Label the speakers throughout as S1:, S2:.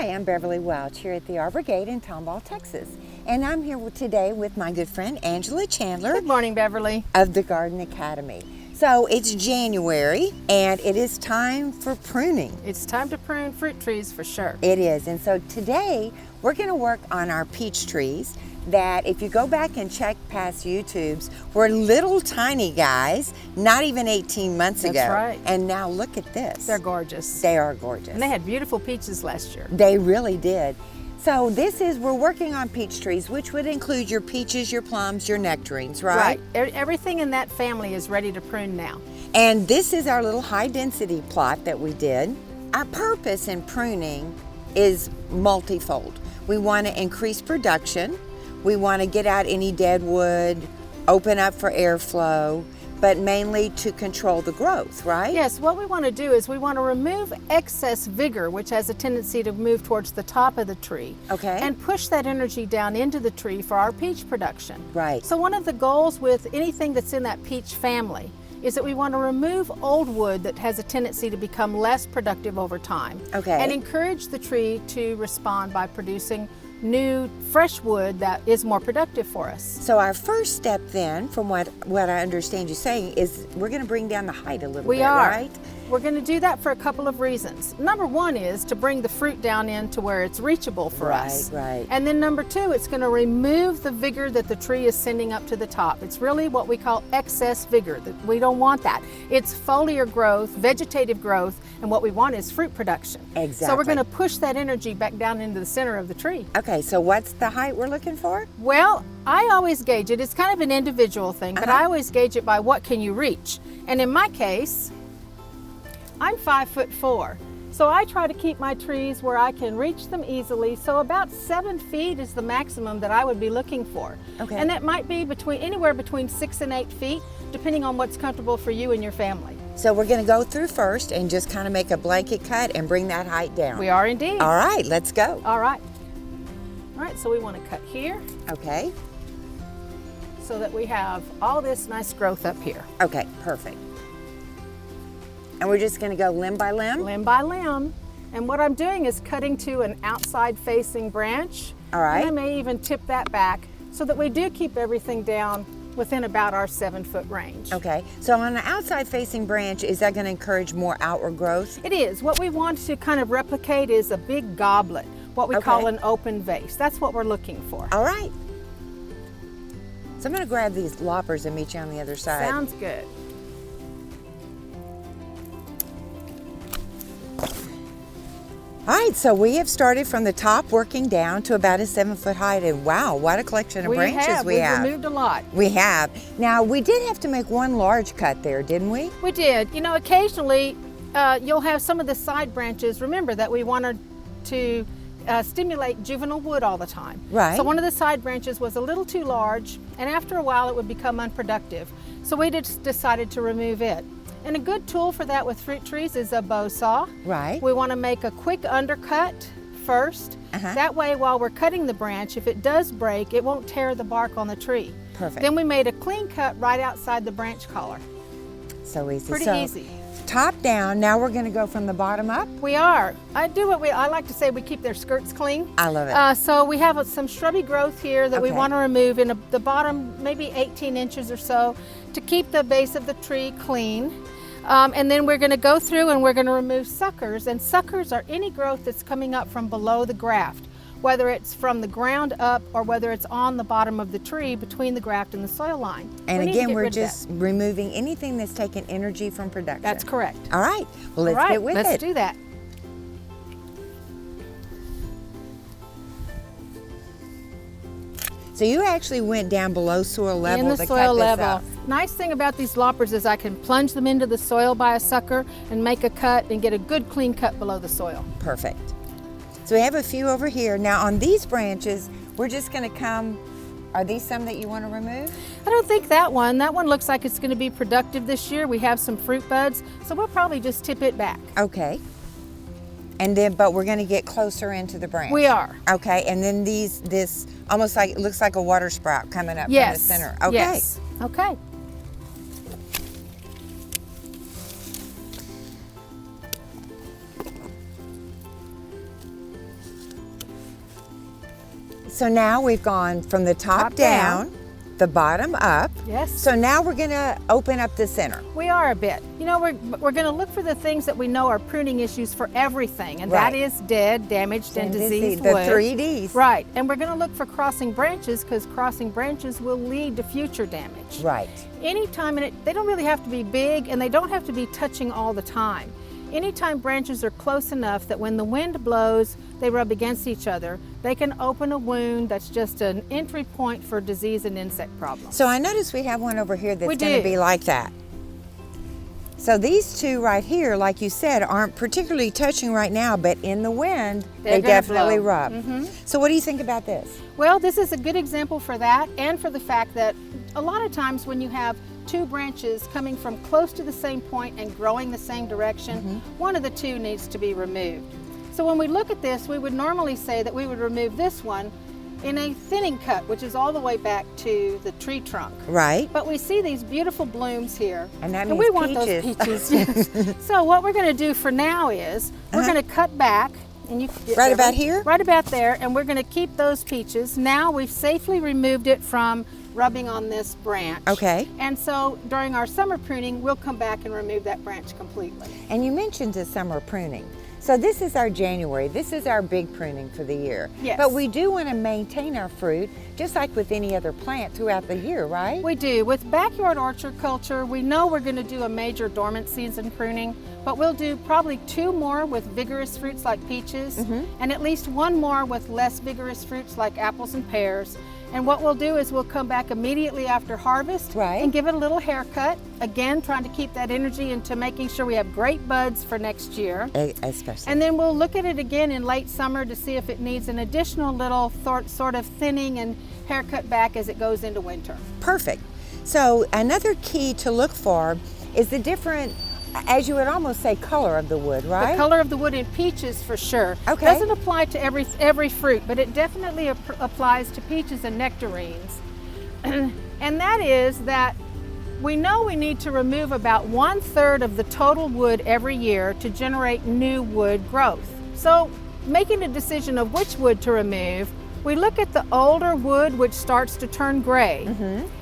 S1: Hi, I'm Beverly Welch here at the Arbor Gate in Tomball, Texas. And I'm here today with my good friend Angela Chandler.
S2: Good morning, Beverly.
S1: Of the Garden Academy. So it's January and it is time for pruning.
S2: It's time to prune fruit trees for sure.
S1: It is. And so today we're going to work on our peach trees that, if you go back and check past YouTubes, were little tiny guys, not even 18 months ago.
S2: That's right.
S1: And now look at this.
S2: They're gorgeous.
S1: They are gorgeous.
S2: And they had beautiful peaches last year.
S1: They really did. So we're working on peach trees, which would include your peaches, your plums, your nectarines, right?
S2: Right. Everything in that family is ready to prune now.
S1: And this is our little high density plot that we did. Our purpose in pruning is multifold. We want to increase production. We want to get out any dead wood, open up for airflow, but mainly to control the growth, right?
S2: Yes, what we want to do is we want to remove excess vigor, which has a tendency to move towards the top of the tree.
S1: Okay.
S2: And push that energy down into the tree for our peach production.
S1: Right.
S2: So one of the goals with anything that's in that peach family is that we want to remove old wood that has a tendency to become less productive over time.
S1: Okay.
S2: And encourage the tree to respond by producing new fresh wood that is more productive for us.
S1: So our first step then, from what I understand you saying, is we're going to bring down the height a little bit,
S2: We are.
S1: right?
S2: We're going to do that for a couple of reasons. Number one is to bring the fruit down into where it's reachable for us.
S1: Right.
S2: And then number two, it's going to remove the vigor that the tree is sending up to the top. It's really what we call excess vigor. We don't want that. It's foliar growth, vegetative growth, and what we want is fruit production.
S1: Exactly.
S2: So we're going to push that energy back down into the center of the tree.
S1: Okay, so what's the height we're looking for?
S2: Well, I always gauge it. It's kind of an individual thing, but I always gauge it by what can you reach. And in my case, I'm 5'4", so I try to keep my trees where I can reach them easily. So about 7 feet is the maximum that I would be looking for.
S1: Okay.
S2: And that might be anywhere between 6 and 8 feet, depending on what's comfortable for you and your family.
S1: So we're going to go through first and just kind of make a blanket cut and bring that height down.
S2: We are indeed.
S1: All right, let's go.
S2: All right. All right, so we want to cut here
S1: Okay.
S2: so that we have all this nice growth up here.
S1: Okay, perfect. And we're just going to go limb by limb?
S2: Limb by limb. And what I'm doing is cutting to an outside facing branch.
S1: All right.
S2: And I may even tip that back so that we do keep everything down within about our 7-foot range.
S1: Okay, so on the outside facing branch, is that going to encourage more outward growth?
S2: It is. What we want to kind of replicate is a big goblet, what we call an open vase. That's what we're looking for.
S1: All right. So I'm going to grab these loppers and meet you on the other side.
S2: Sounds good.
S1: All right, so we have started from the top working down to about a 7-foot height, and wow, what a collection of branches we have.
S2: We've removed a lot.
S1: We have. Now, we did have to make one large cut there, didn't we?
S2: We did. You know, occasionally you'll have some of the side branches. Remember that we wanted to stimulate juvenile wood all the time.
S1: Right.
S2: So one of the side branches was a little too large, and after a while it would become unproductive. So we just decided to remove it. And a good tool for that with fruit trees is a bow saw.
S1: Right.
S2: We want to make a quick undercut first. That way, while we're cutting the branch, if it does break, it won't tear the bark on the tree.
S1: Perfect.
S2: Then we made a clean cut right outside the branch collar.
S1: So easy.
S2: Pretty
S1: so,
S2: easy.
S1: Top down, now we're going to go from the bottom up.
S2: We are. I like to say we keep their skirts clean.
S1: I love it.
S2: So we have some shrubby growth here that we
S1: Okay.
S2: want to remove in the bottom, maybe 18 inches or so, to keep the base of the tree clean. And then we're going to go through and we're going to remove suckers. And suckers are any growth that's coming up from below the graft, whether it's from the ground up or whether it's on the bottom of the tree between the graft and the soil line.
S1: And again, we're just removing anything that's taking energy from production.
S2: That's correct.
S1: All right, well, let's get with it.
S2: Let's do that.
S1: So you actually went down below soil level
S2: In the
S1: to
S2: soil
S1: cut this
S2: level.
S1: up.
S2: Nice thing about these loppers is I can plunge them into the soil by a sucker and make a cut and get a good clean cut below the soil.
S1: Perfect. So we have a few over here. Now on these branches, we're just going to come, are these some that you want to remove?
S2: I don't think that one looks like it's going to be productive this year. We have some fruit buds, so we'll probably just tip it back.
S1: Okay. And then, but we're going to get closer into the branch.
S2: We are.
S1: Okay, and then this almost like, it looks like a water sprout coming up from the center. Okay.
S2: Yes. Okay.
S1: So now we've gone from the top down, the bottom up.
S2: Yes.
S1: So now we're gonna open up the center.
S2: We are a bit. You know, we're going to look for the things that we know are pruning issues for everything, and that is dead, damaged, and diseased wood.
S1: The 3 Ds.
S2: Right. And we're going to look for crossing branches, because crossing branches will lead to future damage.
S1: Right.
S2: Anytime, and they don't really have to be big, and they don't have to be touching all the time. Anytime branches are close enough that when the wind blows, they rub against each other, they can open a wound that's just an entry point for disease and insect problems.
S1: So I notice we have one over here that's going to
S2: do.
S1: be like that. So these two right here, like you said, aren't particularly touching right now, but in the wind, they definitely rub. So what do you think about this?
S2: Well, this is a good example for that, and for the fact that a lot of times when you have two branches coming from close to the same point and growing the same direction, one of the two needs to be removed. So when we look at this, we would normally say that we would remove this one in a thinning cut, which is all the way back to the tree trunk.
S1: Right.
S2: But we see these beautiful blooms here,
S1: and that means
S2: we want
S1: peaches.
S2: those peaches. Yes. So what we're going to do for now is we're going to cut back, and you
S1: right about here?
S2: Right about there, and we're going to keep those peaches. Now we've safely removed it from rubbing on this branch.
S1: Okay.
S2: And so during our summer pruning, we'll come back and remove that branch completely.
S1: And you mentioned the summer pruning. So this is our January. This is our big pruning for the year.
S2: Yes.
S1: But we do want to maintain our fruit, just like with any other plant throughout the year, right?
S2: We do. With backyard orchard culture, we know we're going to do a major dormant season pruning, but we'll do probably 2 more with vigorous fruits like peaches, and at least 1 more with less vigorous fruits like apples and pears. And what we'll do is we'll come back immediately after harvest and give it a little haircut. Again, trying to keep that energy into making sure we have great buds for next year.
S1: Especially.
S2: And then we'll look at it again in late summer to see if it needs an additional little sort of thinning and haircut back as it goes into winter.
S1: Perfect. So another key to look for is the different, as you would almost say, color of the wood, right?
S2: The color of the wood in peaches for sure.
S1: Okay.
S2: Doesn't apply to every fruit, but it definitely applies to peaches and nectarines. And that is that we know we need to remove about 1/3 of the total wood every year to generate new wood growth. So making a decision of which wood to remove, we look at the older wood which starts to turn gray.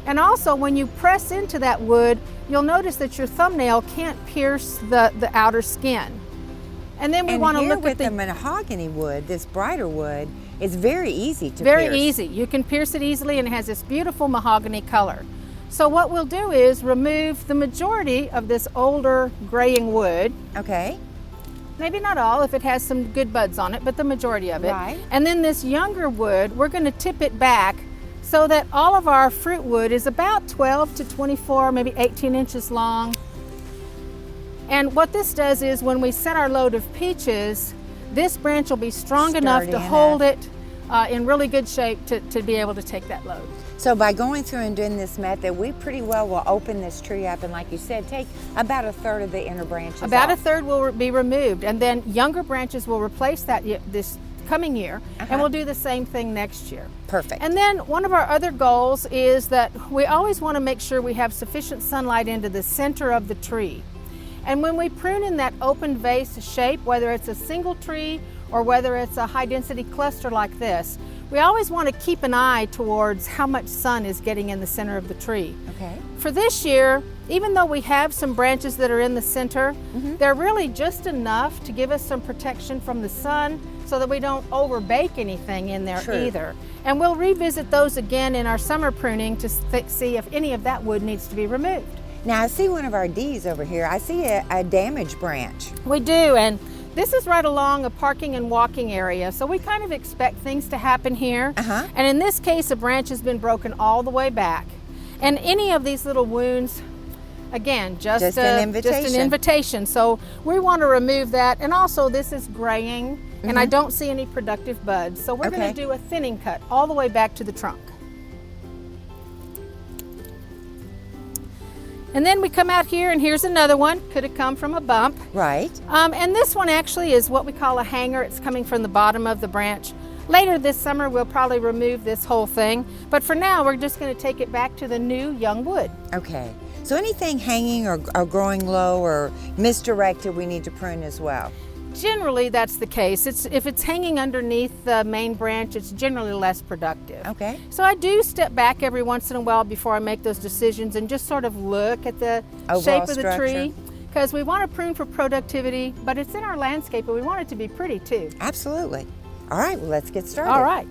S2: And also when you press into that wood, you'll notice that your thumbnail can't pierce the outer skin. And then we want to look at
S1: the mahogany wood, this brighter wood, is very easy to pierce.
S2: Very easy. You can pierce it easily, and it has this beautiful mahogany color. So what we'll do is remove the majority of this older graying wood.
S1: Okay.
S2: Maybe not all if it has some good buds on it, but the majority of it.
S1: Right.
S2: And then this younger wood, we're going to tip it back so that all of our fruit wood is about 12 to 24, maybe 18 inches long. And what this does is when we set our load of peaches, this branch will be strong enough to hold it in really good shape to be able to take that load.
S1: So by going through and doing this method, we pretty well will open this tree up and, like you said, take about 1/3 of the inner branches
S2: About
S1: off.
S2: 1/3 will be removed, and then younger branches will replace that this coming year, and we'll do the same thing next year.
S1: Perfect.
S2: And then one of our other goals is that we always want to make sure we have sufficient sunlight into the center of the tree. And when we prune in that open vase shape, whether it's a single tree or whether it's a high density cluster like this, we always want to keep an eye towards how much sun is getting in the center of the tree.
S1: Okay.
S2: For this year, even though we have some branches that are in the center, they're really just enough to give us some protection from the sun so that we don't overbake anything in there either. And we'll revisit those again in our summer pruning to see if any of that wood needs to be removed.
S1: Now I see one of our Ds over here. I see a damaged branch.
S2: We do, and this is right along a parking and walking area, so we kind of expect things to happen here. And in this case, a branch has been broken all the way back. And any of these little wounds, again, just an invitation. So we want to remove that. And also this is graying, and I don't see any productive buds. So we're going to do a thinning cut all the way back to the trunk. And then we come out here, and here's another one. Could have come from a bump.
S1: Right.
S2: And this one actually is what we call a hanger. It's coming from the bottom of the branch. Later this summer, we'll probably remove this whole thing. But for now, we're just going to take it back to the new young wood.
S1: Okay. So anything hanging or growing low or misdirected, we need to prune as well.
S2: Generally, that's the case. If it's hanging underneath the main branch, it's generally less productive.
S1: Okay.
S2: So I do step back every once in a while before I make those decisions and just sort of look at the
S1: Overall
S2: shape of the
S1: structure.
S2: tree. Because we want to prune for productivity, but it's in our landscape and we want it to be pretty too.
S1: Absolutely. All right, well, let's get started.
S2: All right.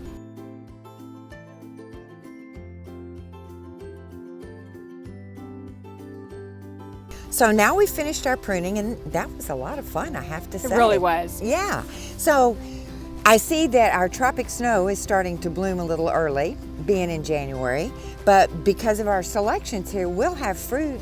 S1: So now we finished our pruning, and that was a lot of fun, I have to say.
S2: It really was.
S1: Yeah. So I see that our tropic snow is starting to bloom a little early, being in January, but because of our selections here, we'll have fruit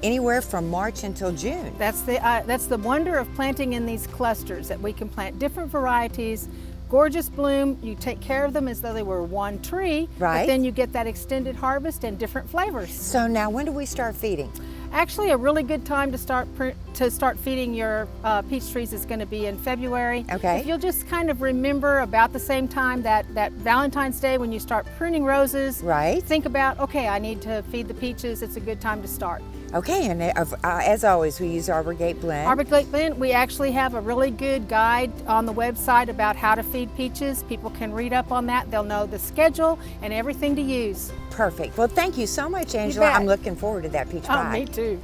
S1: anywhere from March until June.
S2: That's the wonder of planting in these clusters, that we can plant different varieties, gorgeous bloom, you take care of them as though they were one tree,
S1: Right.
S2: but then you get that extended harvest and different flavors.
S1: So now when do we start feeding?
S2: Actually, a really good time to start feeding your peach trees is going to be in February.
S1: Okay.
S2: If you'll just kind of remember about the same time that Valentine's Day when you start pruning roses,
S1: Right.
S2: think about, okay, I need to feed the peaches. It's a good time to start.
S1: Okay, and as always, we use Arbor Gate blend.
S2: Arbor Gate blend, we actually have a really good guide on the website about how to feed peaches. People can read up on that. They'll know the schedule and everything to use.
S1: Perfect. Well, thank you so much, Angela.
S2: bet.
S1: I'm looking forward to that peach
S2: Oh,
S1: pie.
S2: me too.